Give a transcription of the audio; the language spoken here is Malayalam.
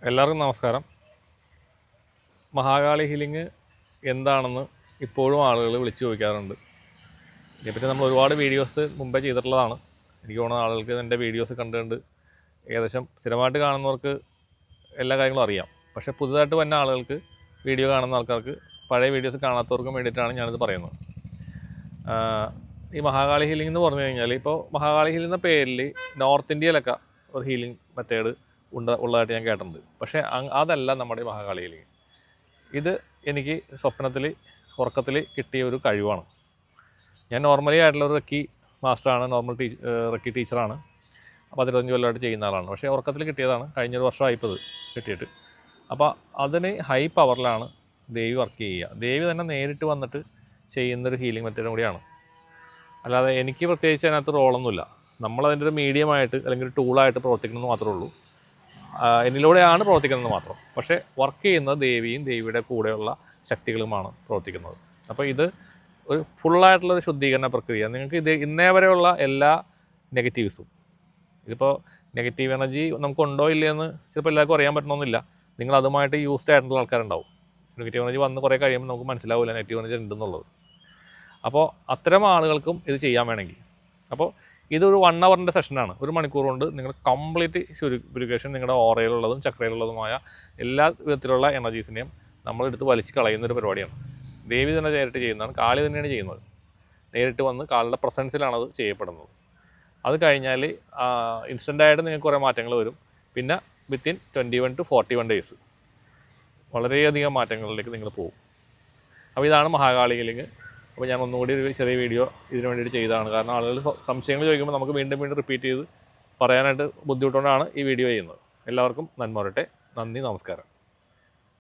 എല്ലാവർക്കും നമസ്കാരം. മഹാകാളി ഹീലിംഗ് എന്താണെന്ന് ഇപ്പോഴും ആളുകൾ വിളിച്ചു ചോദിക്കാറുണ്ട്. ഇതിനെപ്പറ്റി നമ്മൾ ഒരുപാട് വീഡിയോസ് മുമ്പേ ചെയ്തിട്ടുള്ളതാണ്. എനിക്ക് തോന്നുന്ന ആളുകൾക്ക് എൻ്റെ വീഡിയോസ് കണ്ടുകൊണ്ട് ഏകദേശം സ്ഥിരമായിട്ട് കാണുന്നവർക്ക് എല്ലാ കാര്യങ്ങളും അറിയാം. പക്ഷേ പുതുതായിട്ട് വന്ന ആളുകൾക്ക്, വീഡിയോ കാണുന്ന ആൾക്കാർക്ക്, പഴയ വീഡിയോസ് കാണാത്തവർക്കും വേണ്ടിയിട്ടാണ് ഞാനിത് പറയുന്നത്. ഈ മഹാകാളി ഹീലിംഗ് എന്ന് പറഞ്ഞു കഴിഞ്ഞാൽ, ഇപ്പോൾ മഹാകാളി ഹീലിംഗ് എന്ന പേരിൽ നോർത്ത് ഇന്ത്യയിലൊക്കെ ഒരു ഹീലിംഗ് മെത്തേഡ് ഉള്ളതായിട്ട് ഞാൻ കേട്ടിട്ടുണ്ട്. പക്ഷേ അതല്ല നമ്മുടെ മഹാകാളി ഹീലിംഗ്. ഇത് എനിക്ക് സ്വപ്നത്തിൽ, ഉറക്കത്തിൽ കിട്ടിയ ഒരു കഴിവാണ്. ഞാൻ നോർമലി ആയിട്ടുള്ള ഒരു റെക്കി മാസ്റ്ററാണ്, റെക്കി ടീച്ചറാണ്. 15 കൊല്ലമായിട്ട് ചെയ്യുന്ന ആളാണ്. പക്ഷേ ഉറക്കത്തിൽ കിട്ടിയതാണ്. കഴിഞ്ഞൊരു വർഷമായിപ്പോൾ ഇത് കിട്ടിയിട്ട്. അപ്പോൾ അതിന് ഹൈ പവറിലാണ് ദേവി വർക്ക് ചെയ്യുക. ദേവി തന്നെ നേരിട്ട് വന്നിട്ട് ചെയ്യുന്നൊരു ഹീലിംഗ് മെത്തേഡും കൂടിയാണ്. അല്ലാതെ എനിക്ക് പ്രത്യേകിച്ച് അതിനകത്ത് റോളൊന്നുമില്ല. നമ്മളതിൻ്റെ ഒരു മീഡിയമായിട്ട് അല്ലെങ്കിൽ ഒരു ടൂളായിട്ട് പ്രവർത്തിക്കണമെന്ന് മാത്രമേ ഉള്ളൂ. എന്നിലൂടെയാണ് പ്രവർത്തിക്കുന്നത് മാത്രം. പക്ഷേ വർക്ക് ചെയ്യുന്നത് ദേവിയും ദേവിയുടെ കൂടെയുള്ള ശക്തികളുമാണ് പ്രവർത്തിക്കുന്നത്. അപ്പോൾ ഇത് ഒരു ഫുള്ളായിട്ടുള്ളൊരു ശുദ്ധീകരണ പ്രക്രിയ. നിങ്ങൾക്ക് ഇത് ഇന്നേ വരെയുള്ള എല്ലാ നെഗറ്റീവ്സും, ഇതിപ്പോൾ നെഗറ്റീവ് എനർജി നമുക്കുണ്ടോ ഇല്ലയെന്ന് ചിലപ്പോൾ എല്ലാവർക്കും അറിയാൻ പറ്റണമെന്നില്ല. നിങ്ങൾ അതുമായിട്ട് യൂസ്ഡ് ആയിട്ടുള്ള ആൾക്കാരുണ്ടാവും. നെഗറ്റീവ് എനർജി വന്ന് കുറേ കഴിയുമ്പോൾ നമുക്ക് മനസ്സിലാവില്ല നെഗറ്റീവ് എനർജി ഉണ്ടെന്നുള്ളത്. അപ്പോൾ അത്തരം ആളുകൾക്കും ഇത് ചെയ്യാൻ വേണമെങ്കിൽ, അപ്പോൾ ഇതൊരു 1 hourൻ്റെ സെഷനാണ്. 1 മണിക്കൂർ കൊണ്ട് നിങ്ങൾ കംപ്ലീറ്റ് പ്യൂരിഫിക്കേഷൻ, നിങ്ങളുടെ ഓറയിലുള്ളതും ചക്രയിലുള്ളതുമായ എല്ലാ വിധത്തിലുള്ള എനർജീസിനെയും നമ്മളെടുത്ത് വലിച്ച് കളയുന്നൊരു പരിപാടിയാണ്. ദേവി തന്നെ നേരിട്ട് ചെയ്യുന്നതാണ്. കാളി തന്നെയാണ് ചെയ്യുന്നത്. നേരിട്ട് വന്ന് കാളിയുടെ പ്രസൻസിലാണത് ചെയ്യപ്പെടുന്നത്. അത് കഴിഞ്ഞാൽ ഇൻസ്റ്റൻ്റായിട്ട് നിങ്ങൾക്ക് കുറേ മാറ്റങ്ങൾ വരും. പിന്നെ വിത്തിൻ 21 to 41 days വളരെയധികം മാറ്റങ്ങളിലേക്ക് നിങ്ങൾ പോകും. അപ്പോൾ ഇതാണ് മഹാകാളി ഹീലിംഗ്. അപ്പോൾ ഞാൻ ഒന്നുകൂടി ഒരു ചെറിയ വീഡിയോ ഇതിനു വേണ്ടിയിട്ട് ചെയ്തതാണ്. കാരണം ആളുകൾ സംശയങ്ങൾ ചോദിക്കുമ്പോൾ നമുക്ക് വീണ്ടും വീണ്ടും റിപ്പീറ്റ് ചെയ്ത് പറയാനായിട്ട് ബുദ്ധിമുട്ടുകൊണ്ടാണ് ഈ വീഡിയോ ചെയ്യുന്നത്. എല്ലാവർക്കും നന്മ വരട്ടെ. നന്ദി, നമസ്കാരം.